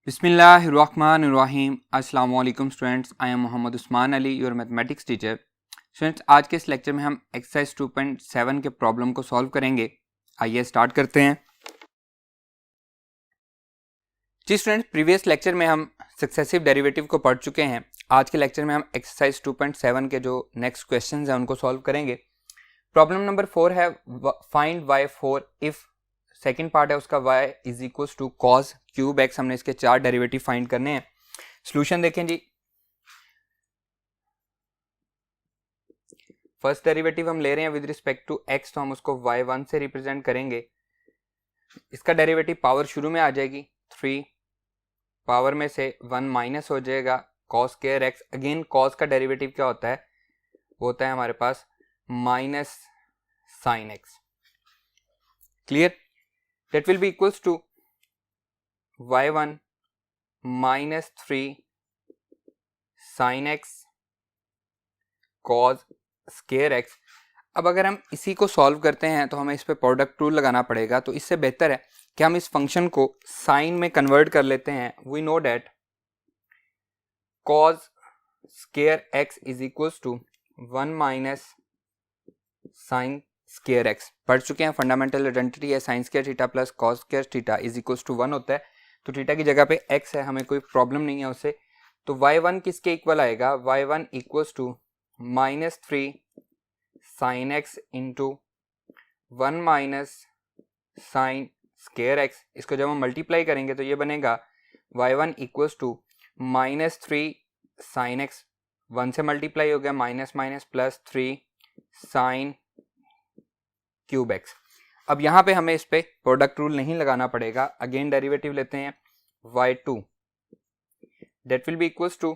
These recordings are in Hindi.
बिस्मिल्लाहिर्रहमानिर्रहीम। अस्सलाम वालेकुम students, I am Mohammad Usman Ali, your mathematics teacher. Students, आज के इस लेक्चर में हम एक्सरसाइज 2.7 के प्रॉब्लम को सॉल्व करेंगे। आइए स्टार्ट करते हैं। जी स्टूडेंट्स, प्रीवियस लेक्चर में हम सक्सेसिव डेरिवेटिव को पढ़ चुके हैं। आज के लेक्चर में हम एक्सरसाइज 2.7 के जो नेक्स्ट क्वेश्चंस हैं उनको सॉल्व करेंगे। प्रॉब्लम नंबर 4 है find y4 if second part है उसका y is equal to cos cube x. हमने इसके 4 डेरिवेटिव फाइंड करने हैं। सॉल्यूशन देखें जी। फर्स्ट डेरिवेटिव हम ले रहे हैं विद रिस्पेक्ट टू x, तो हम उसको y1 से रिप्रेजेंट करेंगे। इसका डेरिवेटिव पावर शुरू में आ जाएगी 3, पावर में से 1 माइनस हो जाएगा cos square x. Again cos का डेरिवेटिव क्या होता है, वो होता है हमारे पास minus sine x. Clear? that will be equals to y1 minus 3 sin x cos square x। अब अगर हम इसी को सॉल्व करते हैं तो हमें इस पे प्रोडक्ट रूल लगाना पड़ेगा, तो इससे बेहतर है कि हम इस फंक्शन को साइन में कन्वर्ट कर लेते हैं। We know that cos square x is equals to 1 minus sin square x. पढ़ चुके हैं, फंडामेंटल आइडेंटिटी है sine square theta plus cos square theta is equals to 1 होता है। तो थीटा की जगह पे x है, हमें कोई प्रॉब्लम नहीं है उससे। तो y1 किसके इक्वल आएगा, y1 equals to minus 3 sine x into 1 minus sine square x. इसको जब हम मल्टीप्लाई करेंगे तो ये बनेगा y1 equals to minus 3 sine x, 1 से मल्टीप्लाई हो गया minus minus plus 3 sine cube x. अब यहाँ पे हमें इस पे प्रोडक्ट रूल नहीं लगाना पड़ेगा। अगेन डेरिवेटिव लेते हैं y2, that will be equals to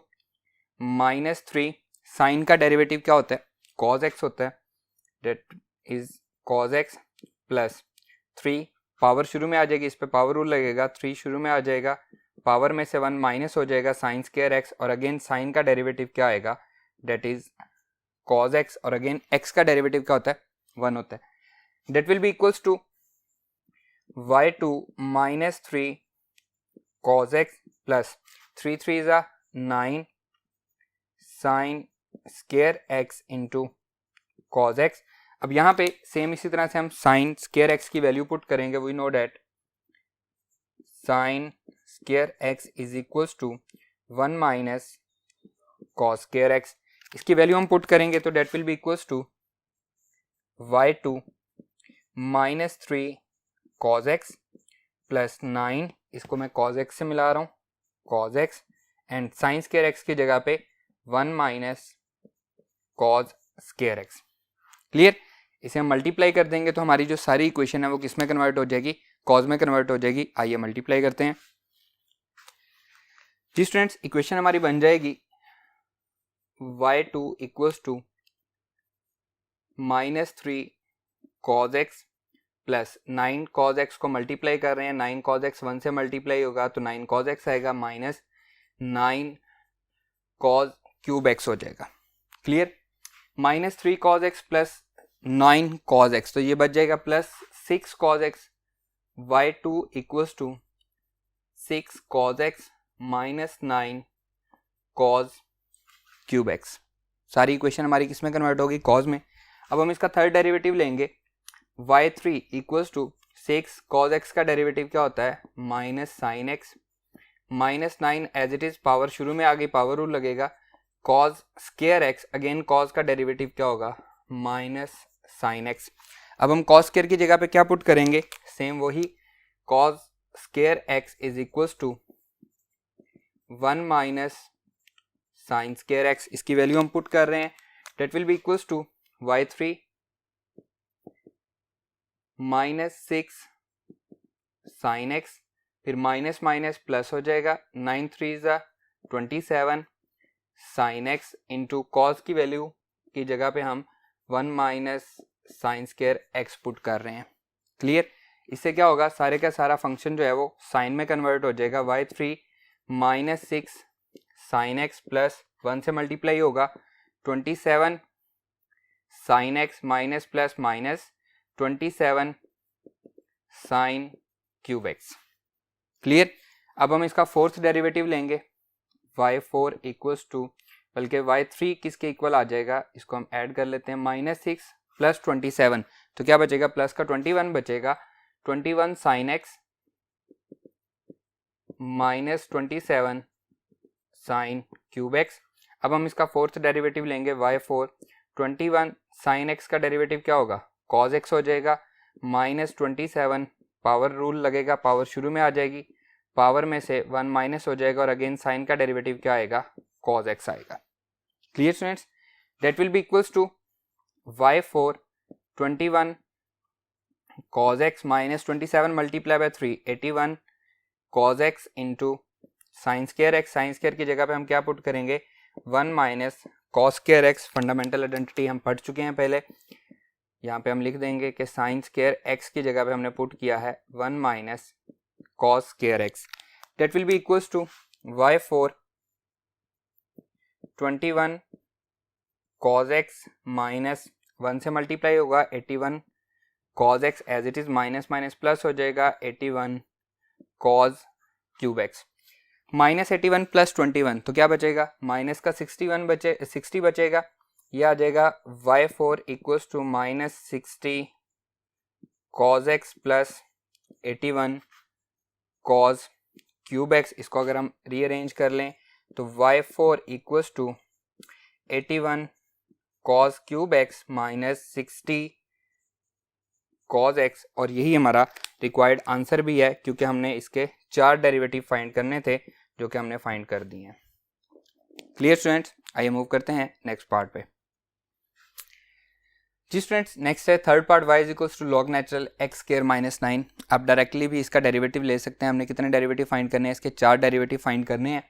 minus 3 sine का डेरिवेटिव क्या होता है, cos x होता है, that is cos x plus 3, power शुरू में आ जाएगी, इस पे पावर रूल लगेगा, 3 शुरू में आ जाएगा, पावर में से 1 माइनस हो जाएगा साइन स्क्वायर एक्स, और अगेन साइन का डेरिवेटिव क्या आएगा, डेट इज cos x, और अगेन x का डेरिवेटिव क्या होता है, 1 होता है। That will be equals to y2 minus 3 cos x plus 3 3 is a 9 sin square x into cos x। अब यहाँ पे सेम इसी तरह से हम sin square x की वैल्यू पुट करेंगे। We know that sin square x is equals to 1 minus cos square x। इसकी वैल्यू हम पुट करेंगे तो that will be equals to y2 minus 3 cos x plus 9, इसको मैं cos x से मिला रहा हूँ, cos x and sign square x की जगह पे 1 minus cos square x। Clear? इसे हम मल्टीप्लाई कर देंगे तो हमारी जो सारी इक्वेशन है वो किस में कन्वर्ट हो जाएगी, cos में कन्वर्ट हो जाएगी। आइए मल्टीप्लाई करते हैं जी स्टूडेंट्स। इक्वेशन हमारी बन जाएगी y2 equals to minus 3 cos x plus 9 cos x को मल्टीप्लाई कर रहे हैं, 9 cos x 1 से मल्टीप्लाई होगा तो 9 cos x आएगा, माइनस 9 cos क्यूब x हो जाएगा। Clear? Minus 3 cos x plus 9 cos x, तो ये बच जाएगा plus 6 cos x। y2 equals to 6 cos x minus 9 cos cube x। सारी इक्वेशन हमारी किस में कन्वर्ट होगी, cos में। अब हम इसका थर्ड डेरिवेटिव लेंगे, y3 equals to 6 cos x का डेरिवेटिव क्या होता है, minus sine x, minus 9 as it is, power शुरू में आ गई, पावर रूल लगेगा, cos square x, again cos का डेरिवेटिव क्या होगा, माइनस साइन x। अब हम cos स्क्वायर की जगह पे क्या पुट करेंगे, सेम वही, cos square x is equals to 1 minus sine square x। इसकी वैल्यू हम पुट कर रहे हैं, that will be equals to y3 minus 6 sine x, फिर माइनस माइनस प्लस हो जाएगा, 9 3 ज़ा 27 साइन एक्स इंटू कॉस की वैल्यू की जगह पे हम 1 minus sine square x put कर रहे हैं। क्लियर? इससे क्या होगा, सारे का सारा फंक्शन जो है वो साइन में कन्वर्ट हो जाएगा। y3 minus 6 sine x plus 1 से मल्टीप्लाई होगा 27 sine x minus plus minus 27 sign cube x. Clear? अब हम इसका फोर्थ डेरिवेटिव लेंगे y4 इक्वल्स टू, बल्कि y3 किसके इक्वल आ जाएगा, इसको हम ऐड कर लेते हैं, -6 प्लस 27, तो क्या बचेगा, प्लस का 21 बचेगा, 21 sine x minus 27 sign cube x. अब हम इसका फोर्थ डेरिवेटिव लेंगे y4, 21 साइन एक्स का डेरिवेटिव क्या होगा, कॉज एक्स हो जाएगा, -27 पावर रूल लगेगा, पावर शुरू में आ जाएगी, पावर में से 1 माइनस हो जाएगा और अगेन साइन का डेरिवेटिव क्या आएगा, कॉज एक्स आएगा। Clear students, that will be equals to y4 21 cos x minus 27 multiplied by 3 81 cos x into sin square x। sin square की जगह पे हम क्या पुट करेंगे, 1 minus cos square x। Fundamental identity हम पढ़ चुके हैं पहले, यहाँ पे हम लिख देंगे कि sin square x की जगह पे हमने पुट किया है 1 minus cos square x। that will be equals to y4 21 cos x minus 1 से मल्टीप्लाई होगा 81 cos x as it is, minus minus plus हो जाएगा 81 cos क्यूब x, -81 प्लस 21 तो क्या बचेगा, माइनस का 60 बचेगा, यह आ जाएगा y4 equals to -60 cos x plus 81 cos cube x। इसको अगर हम रीअरेंज कर लें तो y4 equals to 81 cos cube x minus 60 cos x, और यही हमारा रिक्वायर्ड आंसर भी है क्योंकि हमने इसके 4 डेरिवेटिव फाइंड करने थे जो कि हमने फाइंड कर दिए हैं। क्लियर स्टूडेंट्स, आइए मूव करते हैं नेक्स्ट पार्ट पे। जी स्टूडेंट्स, नेक्स्ट है third part, y is equals to log natural x square minus 9। आप डायरेक्टली भी इसका डेरिवेटिव ले सकते हैं। हमने कितने डेरिवेटिव फाइंड करने हैं, इसके 4 डेरिवेटिव फाइंड करने हैं।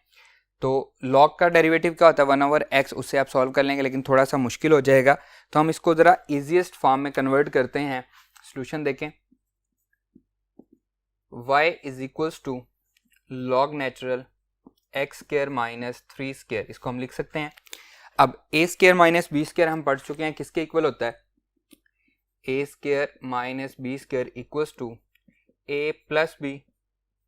तो लॉग का डेरिवेटिव क्या होता है, 1/x, उससे आप सॉल्व कर लेंगे लेकिन थोड़ा सा मुश्किल हो जाएगा, तो हम इसको ज़रा ईजिएस्ट फॉर्म में कन्वर्ट करते हैं। सोल्यूशन देखें, y is equals to log natural x square minus 3 square, इसको हम लिख सकते हैं। अब a square minus b square हम पढ़ चुके हैं, किसके इक्वल होता है, a square minus b square equals to a plus b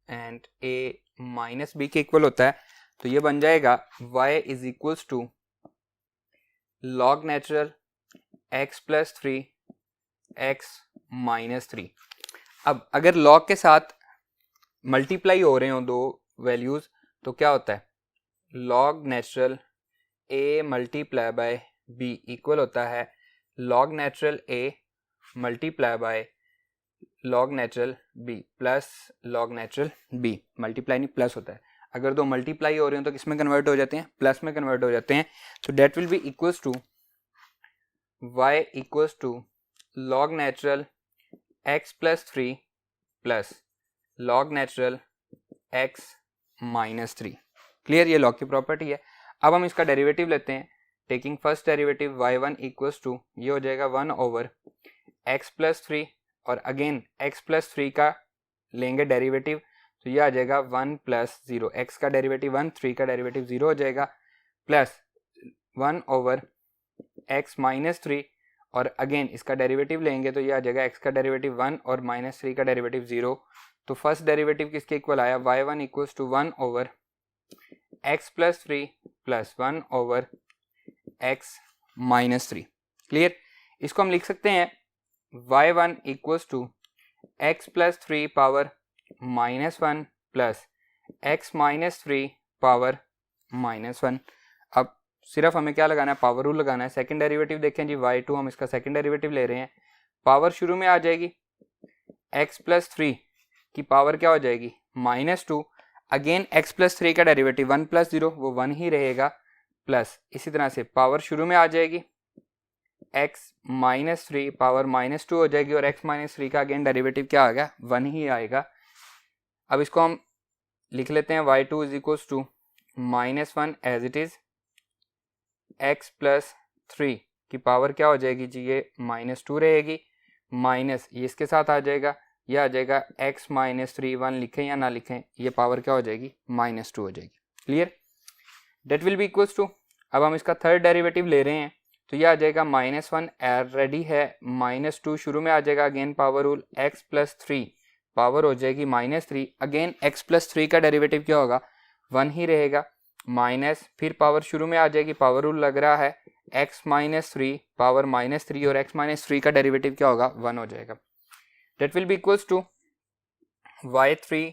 and a minus b के इक्वल होता है। तो ये बन जाएगा y is equals to log natural x plus 3 x minus 3। अब अगर लॉग के साथ मल्टीप्लाई हो रहे हो दो वैल्यूज तो क्या होता है, log natural a multiply by b equal होता है log natural a multiply by log natural b plus log natural b। Multiply नहीं प्लस होता है, अगर दो मल्टीप्लाई हो रहे हो तो किस में कन्वर्ट हो जाते हैं, प्लस में कन्वर्ट हो जाते हैं। तो that will be equals to y equals to log natural x plus 3 plus log natural x minus 3। Clear, ये लॉग की प्रॉपर्टी है। अब हम इसका डेरिवेटिव लेते हैं, taking first derivative y1 equals to, ये हो जाएगा 1/x प्लस 3 और अगेन x प्लस 3 का लेंगे डेरिवेटिव, तो ये आ जाएगा 1 प्लस 0, x का डेरिवेटिव 1, 3 का डेरिवेटिव 0 हो जाएगा, प्लस 1/x माइनस 3 और अगेन इसका डेरिवेटिव लेंगे तो ये आ जाएगा x का डेरिवेटिव 1 और माइनस 3 का डेरिवेटिव 0। तो फर्स्ट डेरिवेटिव किसके इक्वल आया, y1 equals to 1/x plus 3 plus 1/x minus 3। Clear, इसको हम लिख सकते हैं y1 equals to x plus 3 power minus 1 plus x minus 3 power minus 1। अब सिर्फ हमें क्या लगाना है, पावर रूल लगाना है। सेकंड डेरिवेटिव देखें जी, y2 हम इसका सेकंड डेरिवेटिव ले रहे हैं, पावर शुरू में आ जाएगी, x प्लस 3 की पावर क्या हो जाएगी, -2, अगेन x प्लस 3 का डेरिवेटिव 1 प्लस 0 वो 1 ही रहेगा, प्लस इसी तरह से पावर शुरू में आ जाएगी, x माइनस 3 पावर -2 हो जाएगी और x माइनस 3 का अगेन डेरिवेटिव क्या आ गया, 1 ही आएगा। अब इसको हम लिख लेते हैं y2 is equals to -1 as it is, x plus 3 की पावर क्या हो जाएगी जी, ये -2 रहेगी, माइनस ये इसके साथ आ जाएगा, यह आ जाएगा x माइनस 3, 1 लिखें या ना लिखें ये पावर क्या हो जाएगी, -2 हो जाएगी। Clear, that will be equals to, अब हम इसका थर्ड डेरिवेटिव ले रहे हैं तो यह आ जाएगा -1 रेडी है, -2 शुरू में आ जाएगा, again power rule, x plus 3 power हो जाएगी -3। अगेन x प्लस 3 का डेरिवेटिव क्या होगा, 1 ही रहेगा, माइनस, फिर पावर शुरू में आ जाएगी, पावर रूल लग रहा है, x माइनस 3 पावर -3 और x माइनस 3 का डेरिवेटिव क्या होगा, 1 हो जाएगा। That will be equals to y3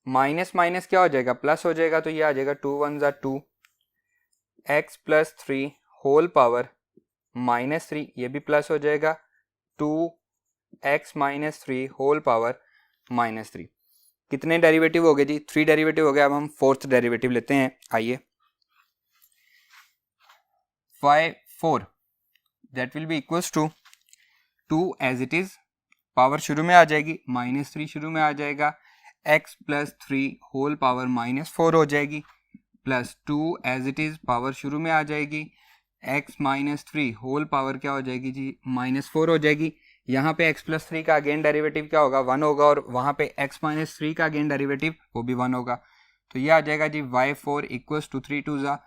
minus minus क्या हो जाएगा, प्लस हो जाएगा, तो ये आ जाएगा 2 1 ज़ा 2 x प्लस 3 होल पावर -3, ये भी प्लस हो जाएगा, 2x माइनस 3 होल पावर -3। कितने डेरिवेटिव हो गए जी, 3 डेरिवेटिव हो गए। अब हम फोर्थ डेरिवेटिव लेते हैं, आइए। y4 that will be equals to 2 as it is, power शुरू में आ जाएगी, -3 शुरू में आ जाएगा, x प्लस 3 होल पावर -4 हो जाएगी, plus 2 as it is, power शुरू में आ जाएगी, x माइनस 3 होल पावर क्या हो जाएगी जी, -4 हो जाएगी। यहाँ पे x प्लस 3 का अगेन डेरिवेटिव क्या होगा, 1 होगा, और वहाँ पे x माइनस 3 का अगेन डेरिवेटिव वो भी 1 होगा। तो ये आ जाएगा जी y4 इक्वल्स टू 3 2 ज़ा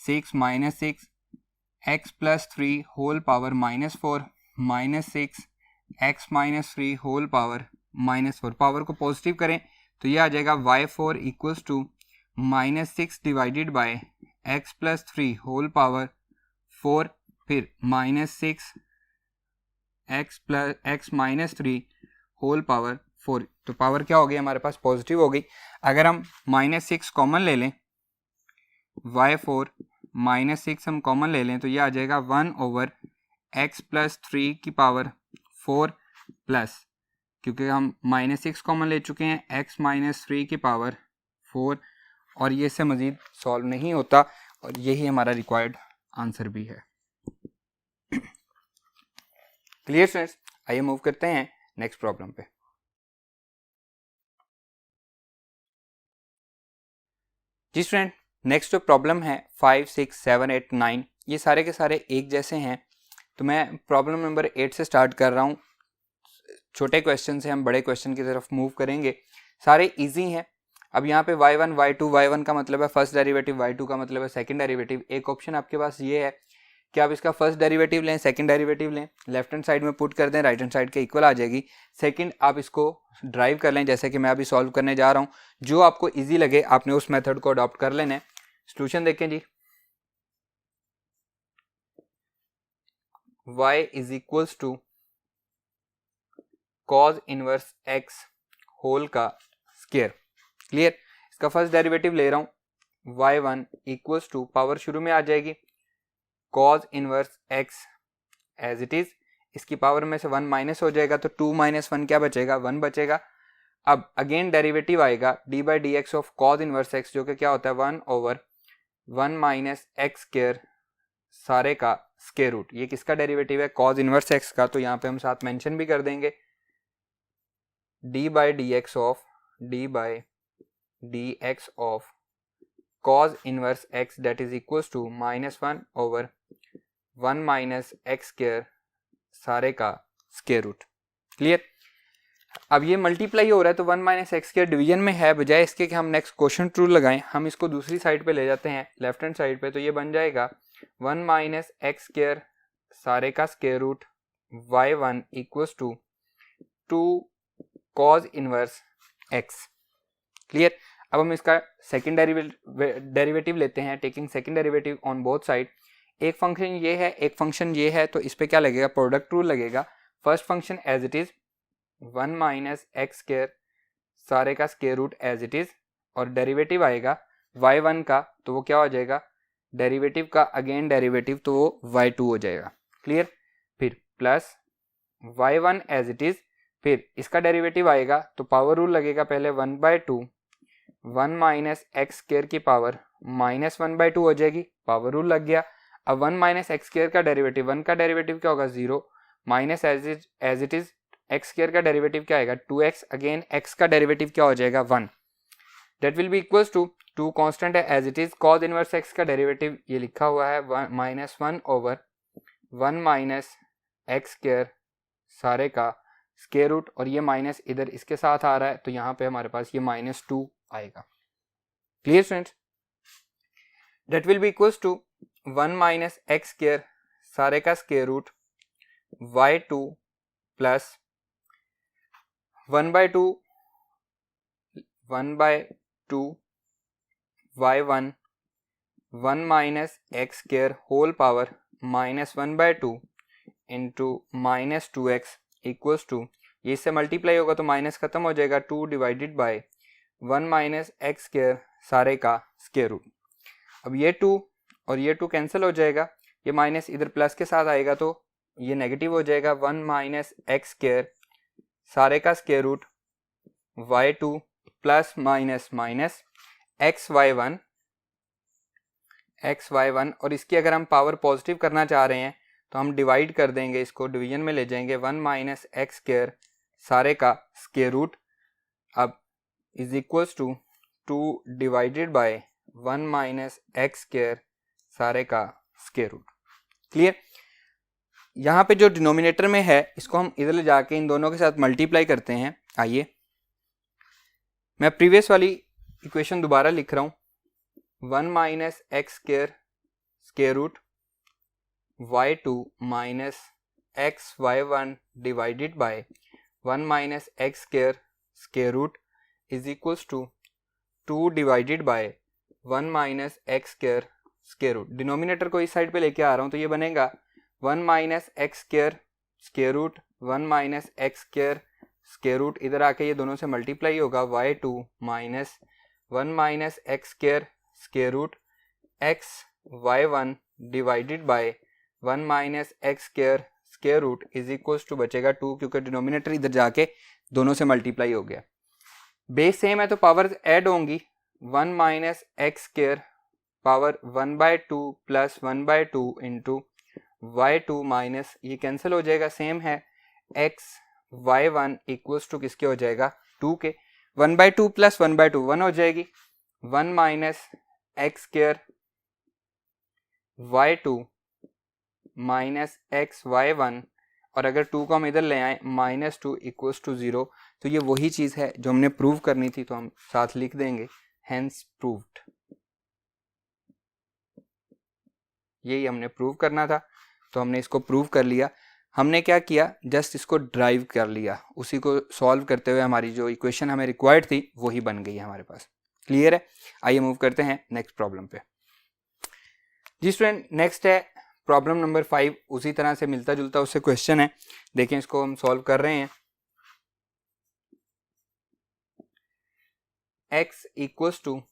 6 -6 x plus 3 whole power -4 -6 x minus 3 whole power -4। Power को पॉजिटिव करें तो ये आ जाएगा y4 equals to -6 divided by x plus 3 whole power 4, फिर -6 x माइनस 3 होल पावर 4। तो पावर क्या हो गई हमारे पास, पॉजिटिव हो गई। अगर हम -6 कॉमन ले लें, y4 -6 हम कॉमन ले लें, तो ये आ जाएगा 1 ओवर x प्लस 3 की पावर 4 प्लस, क्योंकि हम -6 कॉमन ले चुके हैं, x माइनस 3 की पावर 4, और ये से मज़ीद सॉल्व नहीं होता, और यही हमारा रिक्वायर्ड आंसर भी है। क्लियर स्टूडेंट्स, आइए मूव करते हैं नेक्स्ट प्रॉब्लम पे। जी स्टूडेंट, नेक्स्ट जो प्रॉब्लम है 5 6 7 8 9, ये सारे के सारे एक जैसे हैं। तो मैं प्रॉब्लम नंबर 8 से स्टार्ट कर रहा हूँ। छोटे क्वेश्चन से हम बड़े क्वेश्चन की तरफ मूव करेंगे। सारे इजी हैं। अब यहाँ पे y1 y2, y1 का मतलब है फर्स्ट डेरिवेटिव, y2 का मतलब है सेकंड डेरिवेटिव। एक ऑप्शन आपके पास ये है कि आप इसका फर्स्ट डेरिवेटिव लें, सेकंड डेरिवेटिव लें, लेफ्ट हैंड साइड में पुट कर दें, राइट हैंड साइड के इक्वल आ जाएगी। सेकंड आप इसको ड्राइव कर लें, जैसे कि मैं अभी सॉल्व करने जा रहा हूँ। जो आपको इजी लगे आपने उस मेथड को अडॉप्ट कर लेना है। सॉल्यूशन देखें जी, y is equals to cos inverse x whole का स्क्वायर। क्लियर, इसका फर्स्ट डेरिवेटिव ले रहा हूँ, y1 इक्वल्स टू, पावर शुरू में आ जाएगी, cos inverse x as it is, इसकी पावर में से 1 माइनस हो जाएगा, तो 2 माइनस 1 क्या बचेगा, 1 बचेगा। अब अगेन डेरिवेटिव आएगा D by d x of cos inverse x, जो कि क्या होता है 1 ओवर 1 माइनस एक्स स्क्वायर सारे का स्क्वायर रूट। ये किसका डेरिवेटिव है, cos इनवर्स x का। तो यहाँ पे हम साथ मेंशन भी कर देंगे d by d x of cos inverse x that is equals to -1 over 1 minus x square सारे का स्क्वायर रूट। क्लियर, अब ये मल्टीप्लाई हो रहा है तो 1 माइनस एक्स स्क्वायर डिवीजन में है, बजाय इसके कि हम नेक्स्ट क्वोशंट रूल लगाएं, हम इसको दूसरी साइड पे ले जाते हैं, लेफ्ट हैंड साइड पे। तो ये बन जाएगा 1 माइनस एक्स स्क्वायर सारे का square root y1 equals to 2 cos inverse x। Clear, अब हम इसका सेकंड डेरिवेटिव लेते हैं, taking second derivative on both side. एक फंक्शन ये है, एक फंक्शन ये है, तो इस पे क्या लगेगा, प्रोडक्ट रूल लगेगा। First function as it is 1 minus x square सारे का square root as it is, और डेरिवेटिव आएगा y1 का, तो वो क्या हो जाएगा, डेरिवेटिव का अगेन डेरिवेटिव, तो वो y2 हो जाएगा। क्लियर, फिर plus y1 as it is, फिर इसका डेरिवेटिव आएगा तो पावर रूल लगेगा, पहले 1/2 1 माइनस एक्स स्क्वायर की पावर -1/2 हो जाएगी, पावर रूल लग गया। अब 1 माइनस एक्स स्क्वायर का डेरिवेटिव, 1 का डेरिवेटिव क्या होगा 0, minus as it is x square का डेरिवेटिव क्या आएगा 2x, अगेन x का डेरिवेटिव क्या हो जाएगा 1, that will be equals to 2 constant है as it is, cos inverse x का डेरिवेटिव ये लिखा हुआ है -1 ओवर 1 माइनस एक्स स्क्वायर सारे का स्क्वायर रूट, और ये माइनस इधर इसके साथ आ रहा है, तो यहाँ पे हमारे पास ये -2 आएगा। Clear students, that will be equals to 1 minus x square सारे का square root y2 plus 1/2 1/2 y1 1 minus x square whole power -1/2 into -2x equals to, ये इससे मल्टीप्लाई होगा तो माइनस खत्म हो जाएगा, 2 divided by 1 minus x square सारे का स्क्वायर रूट। अब ये 2 और ये 2 कैंसिल हो जाएगा, ये माइनस इधर प्लस के साथ आएगा तो ये नेगेटिव हो जाएगा, 1 माइनस एक्स स्क्वायर सारे का square root y2 plus minus minus xy1 और इसकी अगर हम पावर पॉजिटिव करना चाह रहे हैं तो हम डिवाइड कर देंगे, इसको डिवीजन में ले जाएंगे, 1 माइनस एक्स स्क्वायर सारे का स्क्वायर रूट अब is equals to 2 divided by 1 minus x square सारे का स्क्वायर रूट। क्लियर? यहाँ पे जो डिनोमिनेटर में है इसको हम इधर ले जाके इन दोनों के साथ मल्टीप्लाई करते हैं। आइए मैं प्रीवियस वाली इक्वेशन दोबारा लिख रहा हूँ, 1 minus x square square root y2 minus x y1 divided by 1 minus x square square root is equals to 2 divided by 1 minus x square square root. Denominator को इस साइड पे लेके आ रहा हूँ तो ये बनेगा 1 minus x square square root 1 minus x square square root, इधर आके ये दोनों से मल्टीप्लाई होगा, y2 minus 1 minus x square square root x y1 divided by 1 minus x square square root is equals to बचेगा 2, क्योंकि डिनोमिनेटर इधर जाके दोनों से मल्टीप्लाई हो गया। बेस सेम है तो पावर ऐड होंगी, 1 minus x square power 1/2 plus 1/2 into y2 minus ये कैंसिल हो जाएगा, सेम है x y1 इक्वल्स टू किसके हो जाएगा 2 के, 1/2 प्लस 1/2 1 हो जाएगी, 1 minus x square y2 minus x y1 और अगर 2 को हम इधर ले आए -2 इक्वल्स टू 0, तो ये वही चीज़ है जो हमने प्रूव करनी थी, तो हम साथ लिख देंगे हेंस प्रूव्ड। यही हमने प्रूव करना था तो हमने इसको प्रूव कर लिया। हमने क्या किया, जस्ट इसको ड्राइव कर लिया, उसी को सॉल्व करते हुए हमारी जो इक्वेशन हमें रिक्वायर्ड थी वही बन गई है हमारे पास। क्लियर है? आइए मूव करते हैं नेक्स्ट प्रॉब्लम पे। जी स्टूडेंट, नेक्स्ट है प्रॉब्लम नंबर 5, उसी तरह से मिलता जुलता उससे क्वेश्चन है, देखें इसको हम सॉल्व कर रहे हैं। x equals to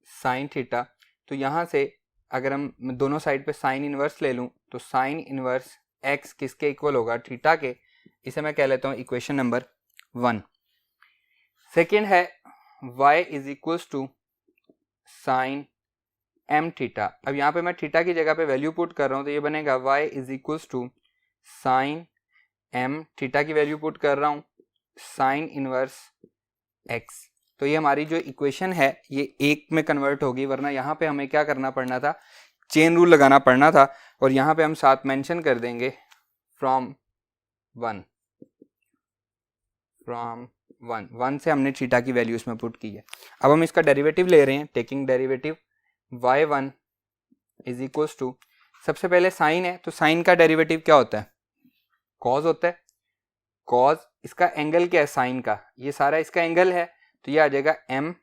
sine theta, तो यहाँ से अगर हम दोनों साइड पे साइन इनवर्स ले लूँ तो साइन इनवर्स x किसके इक्वल होगा, थीटा के। इसे मैं कह लेता हूँ इक्वेशन नंबर 1। सेकेंड है y is equals to sine m theta. अब यहाँ पे मैं थीटा की जगह पे वैल्यू पुट कर रहा हूँ तो ये बनेगा y is equals to sine m, theta की वैल्यू पुट कर रहा हूँ साइन इनवर्स x। तो ये हमारी जो इक्वेशन है ये एक में कन्वर्ट होगी, वरना यहाँ पे हमें क्या करना पड़ना था, चेन रूल लगाना पड़ना था, और यहाँ पे हम साथ मेंशन कर देंगे फ्रॉम 1 से हमने थीटा की वैल्यू इसमें पुट की है। अब हम इसका डेरिवेटिव ले रहे हैं, taking derivative y1 is equals to, सबसे पहले साइन है तो साइन का डेरिवेटिव क्या होता है, कॉज होता है। कॉज इसका एंगल क्या है, साइन का, ये सारा इसका एंगल है, तो ये आ जाएगा m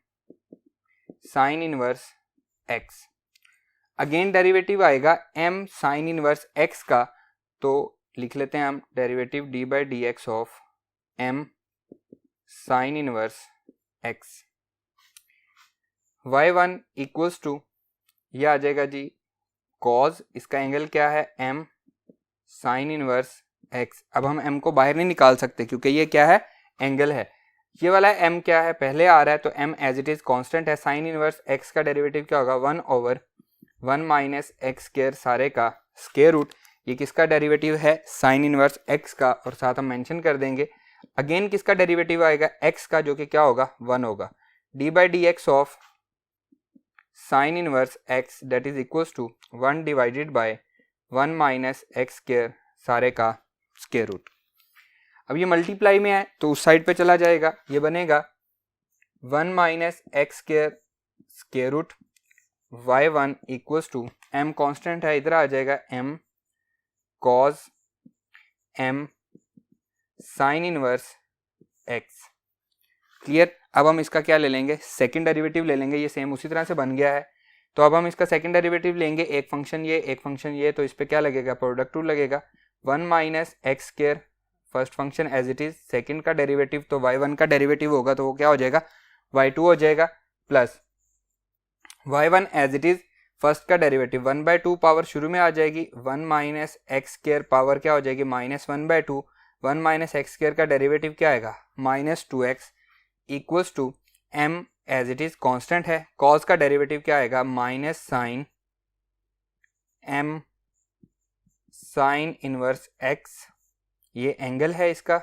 sine inverse x। Again derivative आएगा m साइन इनवर्स x का, तो लिख लेते हैं हम derivative d/dx of m sine inverse x। y1 equals to, ये आ जाएगा जी कॉज, इसका एंगल क्या है m साइन इनवर्स x। अब हम m को बाहर नहीं निकाल सकते क्योंकि ये क्या है, एंगल है। ये वाला m क्या है, पहले आ रहा है तो m as it is constant है। साइन इनवर्स x का डेरिवेटिव क्या होगा, 1/1 माइनस एक्स स्क्वायर सारे का स्क्वायर रूट। ये किसका डेरिवेटिव है, साइन इनवर्स x का, और साथ हम मेंशन कर देंगे अगेन किसका डेरिवेटिव आएगा, x का, जो कि क्या होगा 1 होगा, d/dx of sine inverse x that is equals to 1 divided by 1 minus x square सारे का स्क्वायर रूट। अब ये मल्टीप्लाई में है तो उस साइड पे चला जाएगा, ये बनेगा 1 minus x square square root y1 equals to, m constant है, इधर आ जाएगा m cos m sine inverse x। Clear? अब हम इसका क्या ले लेंगे, सेकंड डेरिवेटिव ले लेंगे, ये सेम उसी तरह से बन गया है। तो अब हम इसका सेकंड डेरिवेटिव लेंगे, एक फंक्शन ये एक फंक्शन ये, तो इस पर क्या लगेगा, प्रोडक्ट रूल लगेगा। 1 minus x square first function as it is, second का डेरिवेटिव तो y1 का डेरिवेटिव होगा तो वो क्या हो जाएगा, y2 हो जाएगा, plus y1 as it is first का डेरिवेटिव 1/2 पावर शुरू में आ जाएगी, 1 माइनस एक्स स्क्वायर पावर क्या हो जाएगी -1/2, 1 माइनस एक्स स्क्वायर का डेरिवेटिव क्या आएगा -2x equals to m as it is constant है, cos का डेरिवेटिव क्या आएगा minus sine m sine inverse x, ये एंगल है इसका,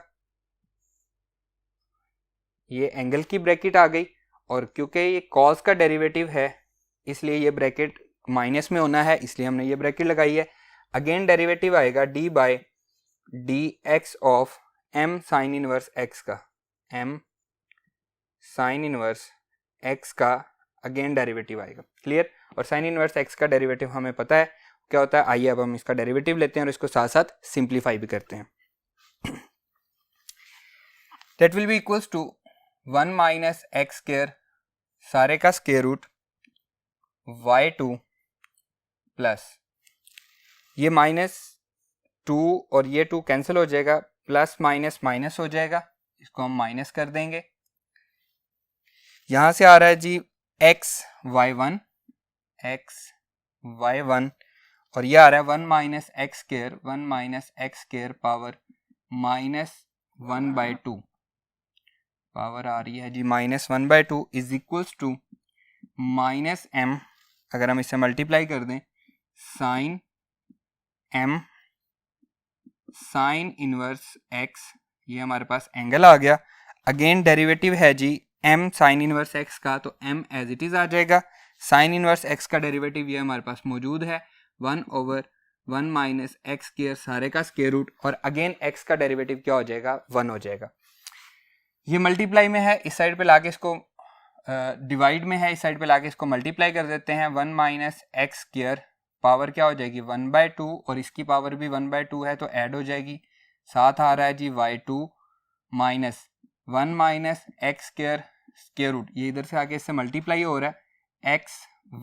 ये एंगल की ब्रैकेट आ गई, और क्योंकि ये cos का डेरिवेटिव है इसलिए ये ब्रैकेट माइनस में होना है, इसलिए हमने ये ब्रैकेट लगाई है। अगेन डेरिवेटिव आएगा d by d x of m sine inverse x का, m साइन इनवर्स x का अगेन डेरिवेटिव आएगा, क्लियर। और साइन इनवर्स x का डेरिवेटिव हमें पता है क्या होता है, आइए अब हम इसका डेरिवेटिव लेते हैं और इसको साथ साथ सिंप्लीफाई भी करते हैं। That will be equals to 1 minus x square सारे का स्क्वायर रूट y2 प्लस ये -2 और ये 2 कैंसिल हो जाएगा, प्लस माइनस माइनस हो जाएगा, इसको हम माइनस कर देंगे। यहां से आ रहा है जी xy1 और ये आ रहा है 1 minus x square, 1 minus x square power -1/2 power आ रही है जी -1/2 is equals to minus m, अगर हम इसे मल्टीप्लाई कर दें sine m sine inverse x, ये हमारे पास एंगल आ गया। अगेन डेरिवेटिव है जी m साइन इनवर्स x का, तो m एज इट इज आ जाएगा, साइन इनवर्स x का डेरिवेटिव ये हमारे पास मौजूद है 1/1 माइनस एक्स स्क्वायर सारे का स्क्वायर रूट, और अगेन x का डेरिवेटिव क्या हो जाएगा 1 हो जाएगा। ये मल्टीप्लाई में है, इस साइड पे लाके इसको डिवाइड में है, इस साइड पे लाके इसको मल्टीप्लाई कर देते हैं, 1 माइनस एक्स स्क्वायर पावर क्या हो जाएगी 1/2 और इसकी पावर भी 1/2 है तो ऐड हो जाएगी, साथ आ रहा है जी y2 minus 1 minus x square square root, ये इधर से आके इससे मल्टीप्लाई हो रहा है x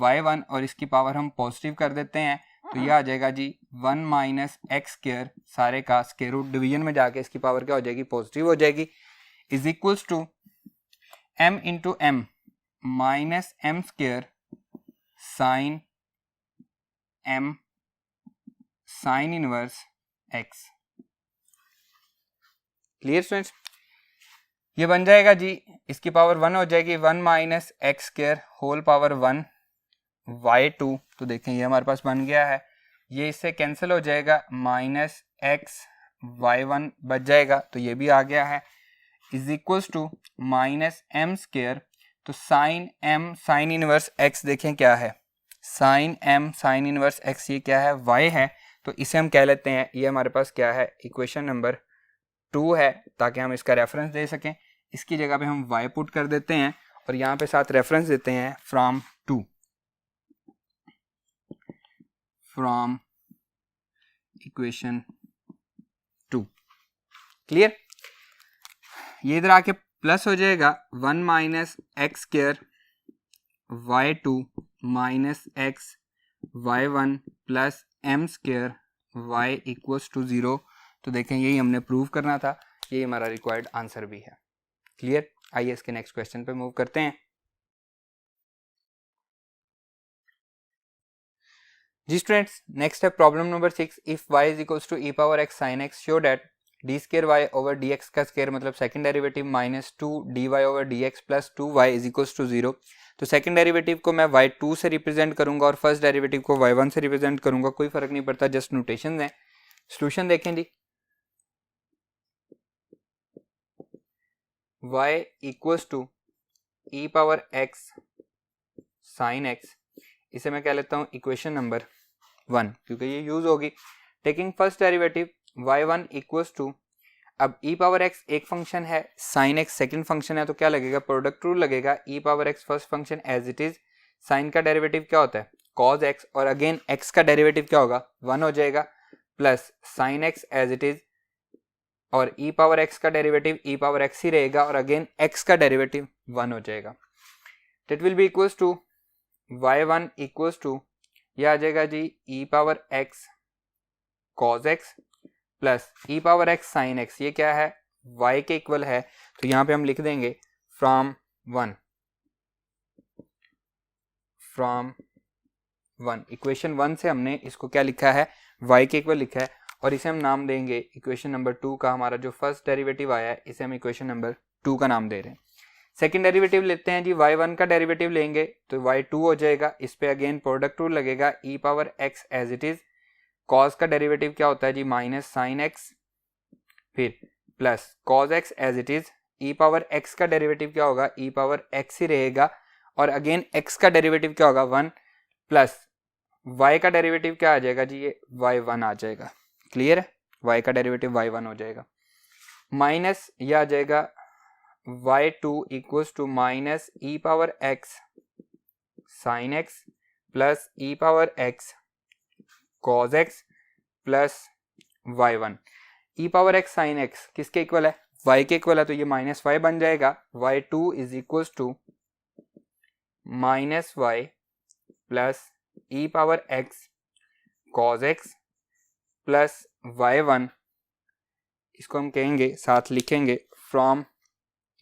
y1 और इसकी पावर हम पॉजिटिव कर देते हैं, तो ये आ जाएगा जी 1 माइनस एक्स स्क्वायर सारे का स्क्वायर रूट, डिवीजन में जाके इसकी पावर क्या हो जाएगी पॉजिटिव हो जाएगी, is equals to m into m minus m square sine m sine inverse x। Clear students, ये बन जाएगा जी, इसकी पावर 1 हो जाएगी, 1 minus x square whole power 1 y2, तो देखें ये हमारे पास बन गया है, ये इससे कैंसिल हो जाएगा, माइनस एक्स y1 बच जाएगा, तो ये भी आ गया है, is equals to minus m square, तो sine m sine inverse x देखें क्या है, sine m sine inverse x ये क्या है y है, तो इसे हम कह लेते हैं ये हमारे पास क्या है इक्वेशन नंबर 2 है, ताकि हम इसका रेफरेंस दे सकें। इसकी जगह पे हम y पुट कर देते हैं और यहाँ पे साथ रेफरेंस देते हैं फ्रॉम इक्वेशन 2। क्लियर, ये इधर आके प्लस हो जाएगा 1 minus x square y2 minus x y1 plus m square y equals to 0। तो देखें यही हमने प्रूव करना था, यही हमारा रिक्वायर्ड आंसर भी है। क्लियर, आइए इसके नेक्स्ट क्वेश्चन पे मूव करते हैं। जी स्टूडेंट्स, नेक्स्ट है problem number 6। If y is equals to e power x sin x, show that d square y over d x का स्केयर मतलब second derivative -2 dy over dx plus 2y is equals to 0। तो सेकंड डेरिवेटिव को मैं y2 से रिप्रेजेंट करूंगा और फर्स्ट डेरिवेटिव को y1 से रिप्रेजेंट करूंगा, कोई फर्क नहीं पड़ता, जस्ट नोटेशन है। सॉल्यूशन देखें जी, y equals to e power x sin x, इसे मैं कह लेता हूं इक्वेशन नंबर 1 क्योंकि ये यूज होगी। Taking first derivative y1 equals to, अब e पावर x एक फंक्शन है, sin x सेकंड फंक्शन है, तो क्या लगेगा प्रोडक्ट रूल लगेगा, e power x first function as it is, sin का डेरिवेटिव क्या होता है cos x, और अगेन x का डेरिवेटिव क्या होगा 1 हो जाएगा, plus sin x as it is, और e पावर x का डेरिवेटिव e पावर x ही रहेगा, और अगेन x का डेरिवेटिव 1 हो जाएगा. That will be equals to y1 equals to ये आ जाएगा जी e power x cos x plus e power x sin x. ये क्या है, y के इक्वल है, तो यहाँ पे हम लिख देंगे फ्रॉम 1. इक्वेशन 1 से हमने इसको क्या लिखा है, y के इक्वल लिखा है, और इसे हम नाम देंगे इक्वेशन नंबर 2 का. हमारा जो फर्स्ट डेरिवेटिव आया है इसे हम इक्वेशन नंबर 2 का नाम दे रहे हैं. सेकंड डेरिवेटिव लेते हैं जी, y1 का डेरिवेटिव लेंगे तो y2 हो जाएगा. इस पे अगेन प्रोडक्ट रूल लगेगा, e power x as it is. cos का डेरिवेटिव क्या होता है जी, माइनस साइन x, फिर plus cos x as it is. e power x का डेरिवेटिव क्या होगा, e पावर x ही रहेगा, और अगेन x का डेरिवेटिव क्या होगा 1, प्लस y का डेरिवेटिव क्या आ जाएगा जी, ये y1 आ जाएगा. क्लियर है, y का डेरिवेटिव y1 हो जाएगा. माइनस ये आ जाएगा y2 equals to minus e power x sine x plus e power x cos x plus y1. e power x sine x किसके इक्वल है, y के इक्वल है, तो ये माइनस y बन जाएगा. y2 is equals to minus y plus e power x cos x plus y1. इसको हम कहेंगे, साथ लिखेंगे फ्रॉम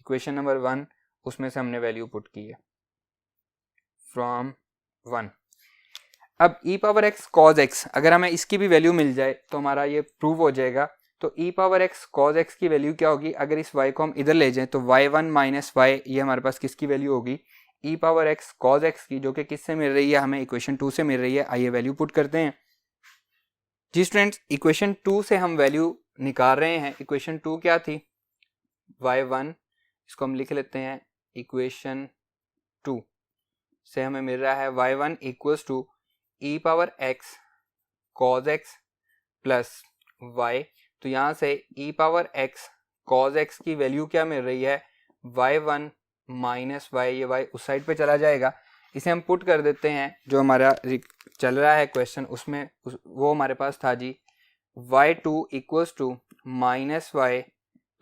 इक्वेशन नंबर 1, उसमें से हमने वैल्यू पुट की है फ्रॉम 1. अब e power x cos x अगर हमें इसकी भी वैल्यू मिल जाए तो हमारा ये प्रूव हो जाएगा. तो e power x cos x की वैल्यू क्या होगी, अगर इस y को हम इधर ले जाएं तो y1 माइनस y, ये हमारे पास किसकी वैल्यू होगी, e power x cos x की, जो कि किससे मिल रही है, हमें इक्वेशन 2 से मिल रही है. आइए वैल्यू पुट करते हैं जी स्टूडेंट्स. इक्वेशन 2 से हम वैल्यू निकाल रहे हैं. इक्वेशन 2 क्या थी, y1, इसको हम लिख लेते हैं. इक्वेशन 2 से हमें मिल रहा है y1 equals to e power x cos x plus y. तो यहाँ से e power x cos x की वैल्यू क्या मिल रही है, y1 माइनस y. ये y उस साइड पे चला जाएगा, इसे हम पुट कर देते हैं. जो हमारा चल रहा है क्वेश्चन उसमें वो हमारे पास था जी y2 equals to minus y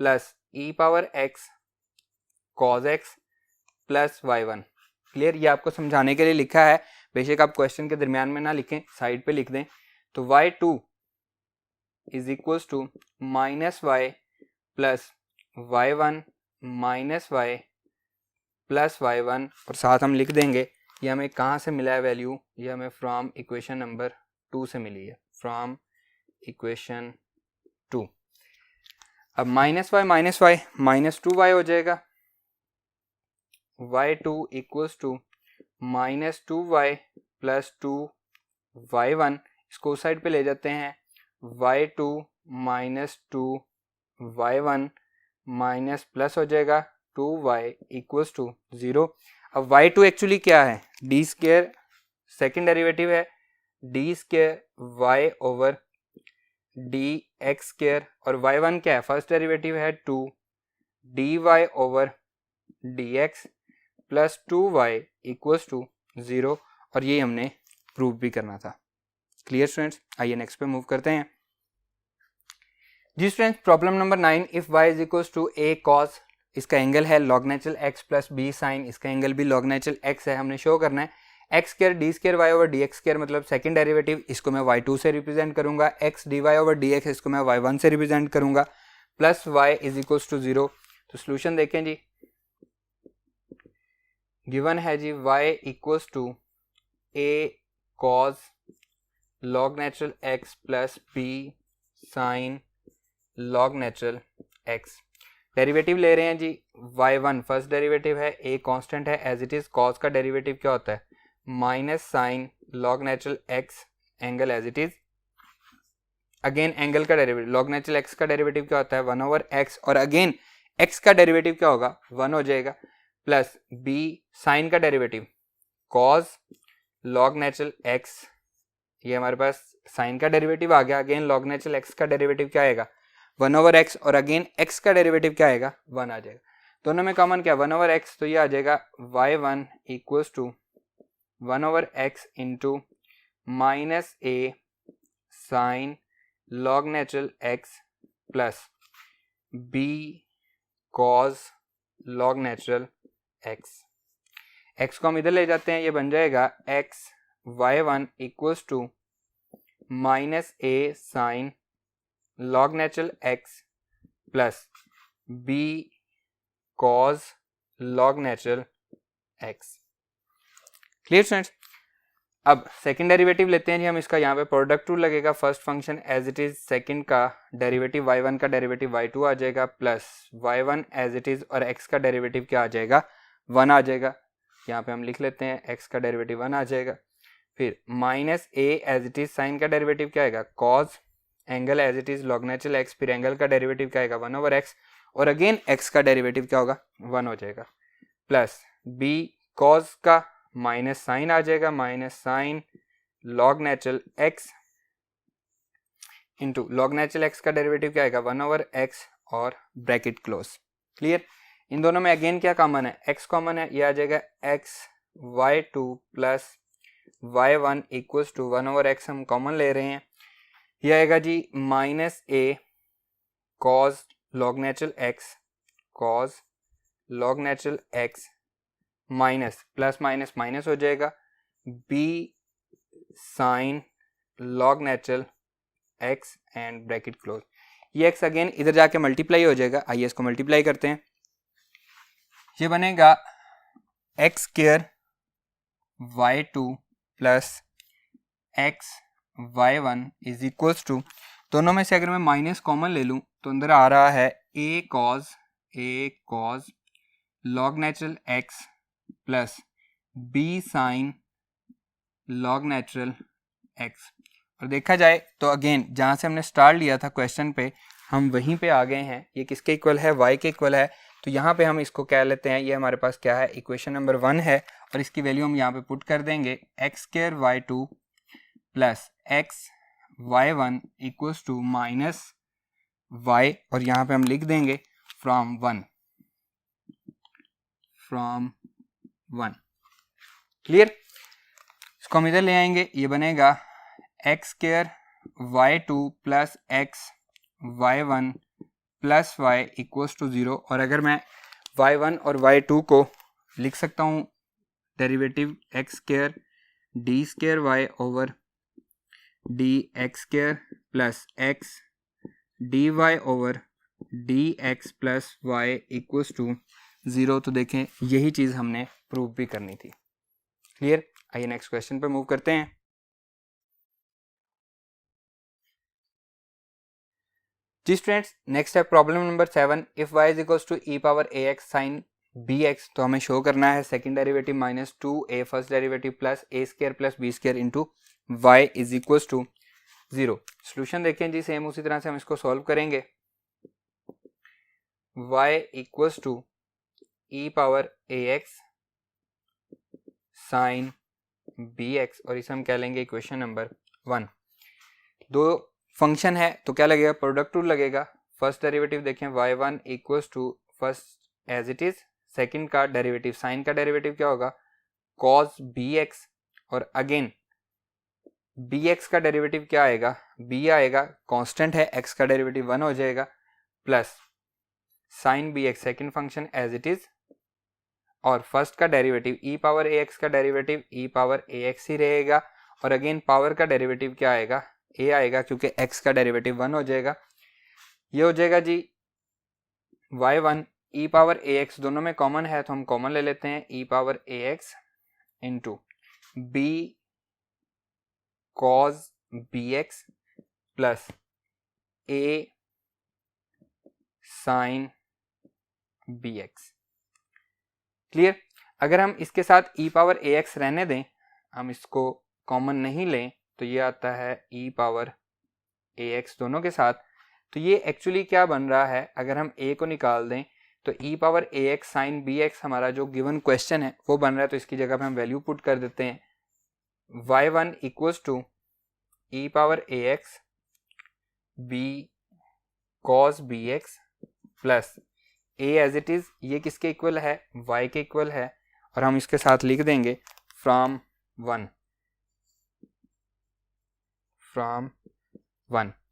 plus e power x cos x plus y1. Clear, ये आपको समझाने के लिए लिखा है, बेशक आप क्वेश्चन के दरमियान में ना लिखें, साइड पे लिख दें. तो y2 is equals to minus y plus y1 minus y plus y1, और साथ हम लिख देंगे ये हमें कहाँ से मिला है वैल्यू, ये हमें फ्रॉम इक्वेशन नंबर 2 से मिली है, फ्रॉम इक्वेशन 2. अब माइनस y माइनस 2y हो जाएगा. y2 equals to minus 2y plus 2y1. इसको उस साइड पे ले जाते हैं, y2 minus 2y1 minus plus हो जाएगा 2y इक्वल्स टू 0. अब y2 एक्चुअली क्या है, डी स्क्वायर सेकेंड डेरिवेटिव है, d square y over d x square, और y1 क्या है, फर्स्ट डेरिवेटिव है 2 dy over dx plus 2y equals to 0, और ये हमने प्रूव भी करना था. क्लियर स्टूडेंट्स, आइए नेक्स्ट पे मूव करते हैं जी students. Problem number 9, if y is equals to a cos, इसका एंगल है log natural x plus b sine, इसका एंगल भी log नेचुरल x है. हमने शो करना है x square d square y over d x square, मतलब सेकंड डेरिवेटिव, इसको मैं y2 से रिप्रेजेंट करूंगा. x dy ओवर dx, इसको मैं y1 से रिप्रेजेंट करूंगा, plus y is equals to 0. तो सोल्यूशन देखें जी, गिवन है जी y equals to a cos log natural x plus b sine log natural x. Derivative ले रहे हैं जी y1 फर्स्ट डेरिवेटिव है, a कांस्टेंट है एज इट इज. cos का डेरिवेटिव क्या होता है, minus sine log natural x angle as it is. Again angle का डेरिवेटिव log नेचुरल x का डेरिवेटिव क्या होता है 1 ओवर x, और अगेन x का डेरिवेटिव क्या होगा 1 हो जाएगा, प्लस b साइन का derivative cos log natural x, ये हमारे पास साइन का डेरिवेटिव आ गया. अगेन log नेचुरल x का डेरिवेटिव क्या आएगा 1 ओवर x, और अगेन x का डेरिवेटिव क्या आएगा 1 आ जाएगा. दोनों में कॉमन क्या 1 ओवर x, तो ये आ जाएगा y1 equals to 1 over x into minus a sine log natural x plus b cos log natural x. X को हम इधर ले जाते हैं, ये बन जाएगा x y one equals to minus a sine log natural x plus b cos log natural x. Clear students. अब सेकंड डेरिवेटिव लेते हैं जी हम इसका, यहाँ पे प्रोडक्ट रूल लगेगा, first function as it is, second का डेरिवेटिव y1 का डेरिवेटिव y2 आ जाएगा plus y1 as it is और x का डेरिवेटिव क्या आ जाएगा 1 आ जाएगा। यहाँ पे हम लिख लेते हैं x का डेरिवेटिव 1 आ जाएगा। फिर minus a as it is, sine का डेरिवेटिव क्या आएगा cos, angle as it is log natural x, फिर एंगल का डेरिवेटिव क्या आएगा 1/x और अगेन x का डेरिवेटिव क्या होगा 1 हो जाएगा प्लस b cos का माइनस साइन आ जाएगा, minus sign log natural x into log natural x का डेरिवेटिव क्या आएगा 1/x और ब्रैकेट क्लोज। क्लियर। इन दोनों में अगेन क्या कॉमन है, x कॉमन है, ये आ जाएगा x y2 plus y1 equals to 1/x हम कॉमन ले रहे हैं, ये आएगा जी minus a cos log natural x, cos log natural x minus plus minus minus हो जाएगा b sine log natural x and bracket close. ये x अगेन इधर जाके मल्टीप्लाई हो जाएगा, आइए इसको मल्टीप्लाई करते हैं, ये बनेगा x square y2 plus x y1 is equals to, दोनों में से अगर मैं माइनस कॉमन ले लूं तो अंदर आ रहा है a cos log natural x plus b sine log natural x। और देखा जाए तो अगेन जहाँ से हमने स्टार्ट लिया था क्वेश्चन पे हम वहीं पे आ गए हैं, ये किसके इक्वल है y के इक्वल है, तो यहाँ पे हम इसको क्या लेते हैं, ये हमारे पास क्या है इक्वेशन नंबर 1 है और इसकी वैल्यू हम यहाँ पे पुट कर देंगे x square y2 plus x y1 equals to minus y और यहाँ पे हम लिख देंगे फ्रॉम 1। क्लियर। इसको हम इधर ले आएंगे, ये बनेगा x square y2 plus x y1 plus y equals to 0 और अगर मैं y1 और y2 को लिख सकता हूँ derivative x square d square y over d x square plus x d y over d x plus y equals to 0। तो देखें यही चीज़ हमने प्रूव भी करनी थी। क्लियर। आइए नेक्स्ट क्वेश्चन पे मूव करते हैं। जी स्टूडेंट्स, नेक्स्ट है problem number 7। If y is equals to e power ax sine bx, तो हमें शो करना है second derivative minus 2a first derivative plus a square plus b square into y is equals to 0। Solution देखें जी, सेम उसी तरह से हम इसको सॉल्व करेंगे। y equals to e power ax sine bx और इसे हम कह लेंगे इक्वेशन नंबर 1। दो फंक्शन है तो क्या लगेगा, प्रोडक्ट रूल लगेगा। फर्स्ट डेरिवेटिव देखें y1 equals to first as it is, second का डेरिवेटिव साइन का डेरिवेटिव क्या होगा cos bx और अगेन bx का डेरिवेटिव क्या आएगा, b आएगा, कांस्टेंट है, x का डेरिवेटिव 1 हो जाएगा plus sine bx second function as it is और फर्स्ट का डेरिवेटिव e पावर ax का डेरिवेटिव e पावर ax ही रहेगा और अगेन पावर का डेरिवेटिव क्या आएगा a आएगा क्योंकि x का डेरिवेटिव 1 हो जाएगा। ये हो जाएगा जी y1 e पावर ax, दोनों में कॉमन है तो हम कॉमन ले लेते हैं e power ax into b cos bx plus a sine bx। Clear. अगर हम इसके साथ e पावर ax रहने दें, हम इसको कॉमन नहीं लें तो ये आता है e पावर ax दोनों के साथ, तो ये एक्चुअली क्या बन रहा है, अगर हम a को निकाल दें तो e power ax sine bx हमारा जो गिवन क्वेश्चन है वो बन रहा है, तो इसकी जगह पे हम वैल्यू पुट कर देते हैं y1 equals to e power ax b cos bx plus a as it is, ये किसके इक्वल है y के इक्वल है और हम इसके साथ लिख देंगे फ्रॉम 1।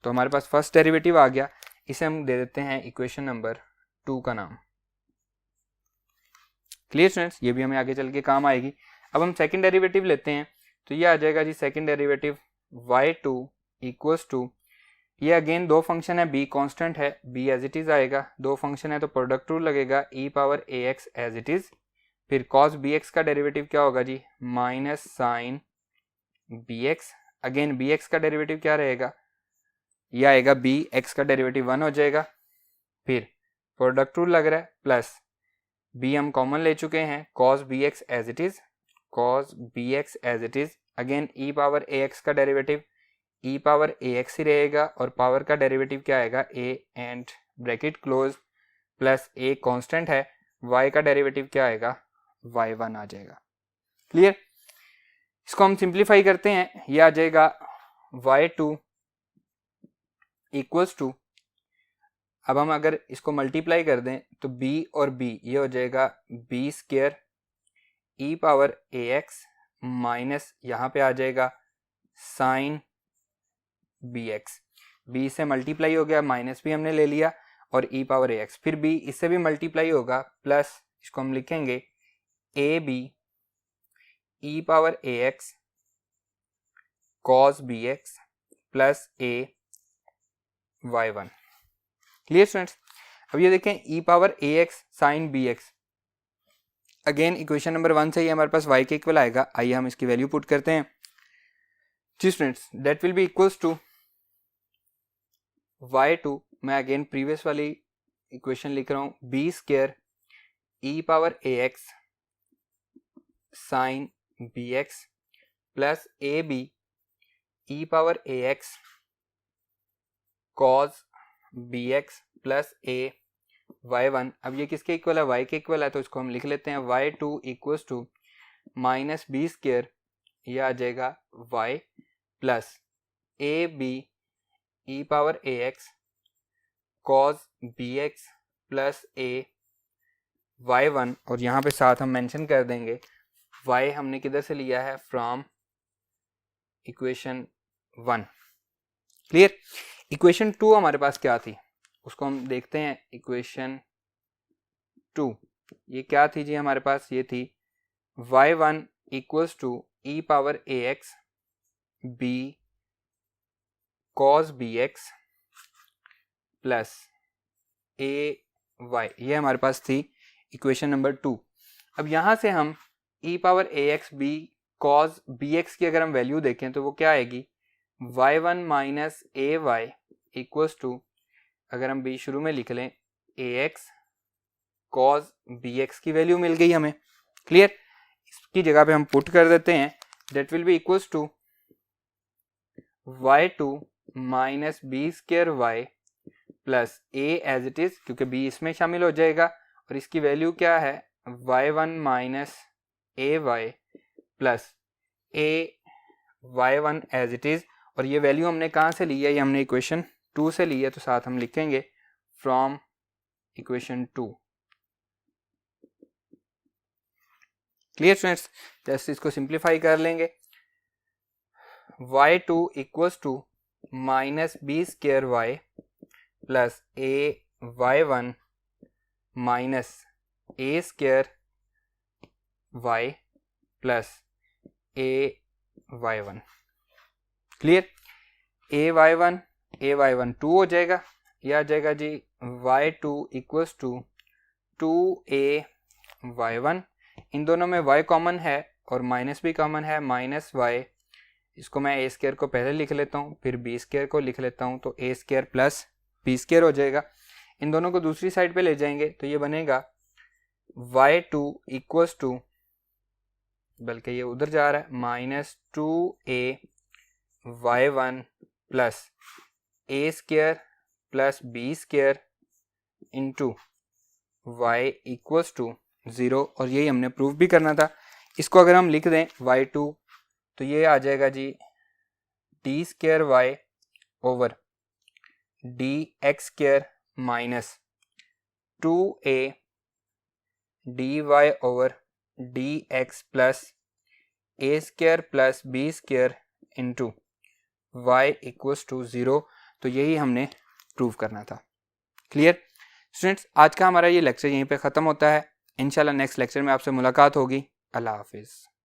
तो हमारे पास फर्स्ट डेरिवेटिव आ गया, इसे हम दे देते हैं इक्वेशन नंबर 2 का नाम। क्लियर स्टूडेंट्स, ये भी हमें आगे चल के काम आएगी। अब हम सेकंड डेरिवेटिव लेते हैं, तो ये आ जाएगा जी second derivative y2 equals to, ये अगेन दो फंक्शन है, b कांस्टेंट है, b एज इट इज आएगा, दो फंक्शन है तो प्रोडक्ट रूल लगेगा e power ax as it is, फिर cos bx का डेरिवेटिव क्या होगा जी minus sine bx, again bx का डेरिवेटिव क्या रहेगा, ये आएगा bx का डेरिवेटिव 1 हो जाएगा, फिर प्रोडक्ट रूल लग रहा है प्लस b हम कॉमन ले चुके हैं, cos bx as it is, cos bx as it is, again e power ax का डेरिवेटिव e पावर ax ही रहेगा और पावर का डेरिवेटिव क्या आएगा a and bracket close plus a constant है, y का डेरिवेटिव क्या आएगा y1 आ जाएगा। क्लियर, इसको हम सिंप्लीफाई करते हैं, ये आ जाएगा y2 इक्वल्स टू, अब हम अगर इसको मल्टीप्लाई कर दें तो b और b ये हो जाएगा b square e power ax minus यहाँ पे आ जाएगा साइन bx, b से मल्टीप्लाई हो गया, माइनस भी हमने ले लिया और e पावर ax, फिर b इससे भी मल्टीप्लाई होगा प्लस इसको हम लिखेंगे ab e power ax cos bx plus a y1। Clear students, अब ये देखें e power ax sine bx, again equation number 1 से ही हमारे पास y के इक्वल आएगा, आइए हम इसकी वैल्यू पुट करते हैं। जी students, that will be equals to y2, मैं अगेन प्रीवियस वाली इक्वेशन लिख रहा हूँ, b square e power ax sine bx plus ab e power ax cos bx plus a y1। अब ये किसके इक्वल है, y के इक्वल है, तो इसको हम लिख लेते हैं y2 equals to minus b square, ये आ जाएगा y plus a b e power ax cos bx plus a y1, और यहाँ पे साथ हम मेंशन कर देंगे y हमने किधर से लिया है, फ्रॉम इक्वेशन 1। क्लियर, इक्वेशन 2 हमारे पास क्या थी उसको हम देखते हैं। इक्वेशन 2 ये क्या थी जी हमारे पास, ये थी y1 equals to e power ax b cos bx plus a y, ये हमारे पास थी इक्वेशन नंबर 2। अब यहाँ से हम e power ax b cos bx की अगर हम वैल्यू देखें तो वो क्या आएगी, y1 minus a y equals to, अगर हम b शुरू में लिख लें ax cos bx की वैल्यू मिल गई हमें। क्लियर, इसकी जगह पे हम पुट कर देते हैं, that will be equals to y2 minus b square y plus a as it is, क्योंकि b इसमें शामिल हो जाएगा, और इसकी वैल्यू क्या है y1 minus a y plus a y1 as it is, और ये वैल्यू हमने कहाँ से ली है, ये हमने इक्वेशन 2 से ली है, तो साथ हम लिखेंगे फ्रॉम इक्वेशन 2। क्लियर स्टूडेंट्स, जैसे इसको सिंप्लीफाई कर लेंगे, y2 equals to minus b square y plus a y1 minus a square y plus a y1। Clear, a y1 2 हो जाएगा, यह आ जाएगा जी y2 equals to 2a y1, इन दोनों में y कॉमन है और माइनस भी कॉमन है, माइनस y, इसको मैं a स्क्वायर को पहले लिख लेता हूँ, फिर b स्क्वायर को लिख लेता हूँ, तो a square plus b square हो जाएगा। इन दोनों को दूसरी साइड पे ले जाएंगे तो ये बनेगा y2 इक्वल्स टू, बल्कि ये उधर जा रहा है, minus 2a y1 plus a square plus b square into y equals to 0, और यही हमने प्रूव भी करना था। इसको अगर हम लिख दें y2, तो ये आ जाएगा जी d square y over d x square minus 2a d y over d x plus a square plus b square into y equals to 0, तो यही हमने प्रूव करना था। क्लियर स्टूडेंट्स, आज का हमारा ये लेक्चर यहीं पे ख़त्म होता है। इंशाल्लाह नेक्स्ट लेक्चर में आपसे मुलाकात होगी। अल्लाह हाफिज़।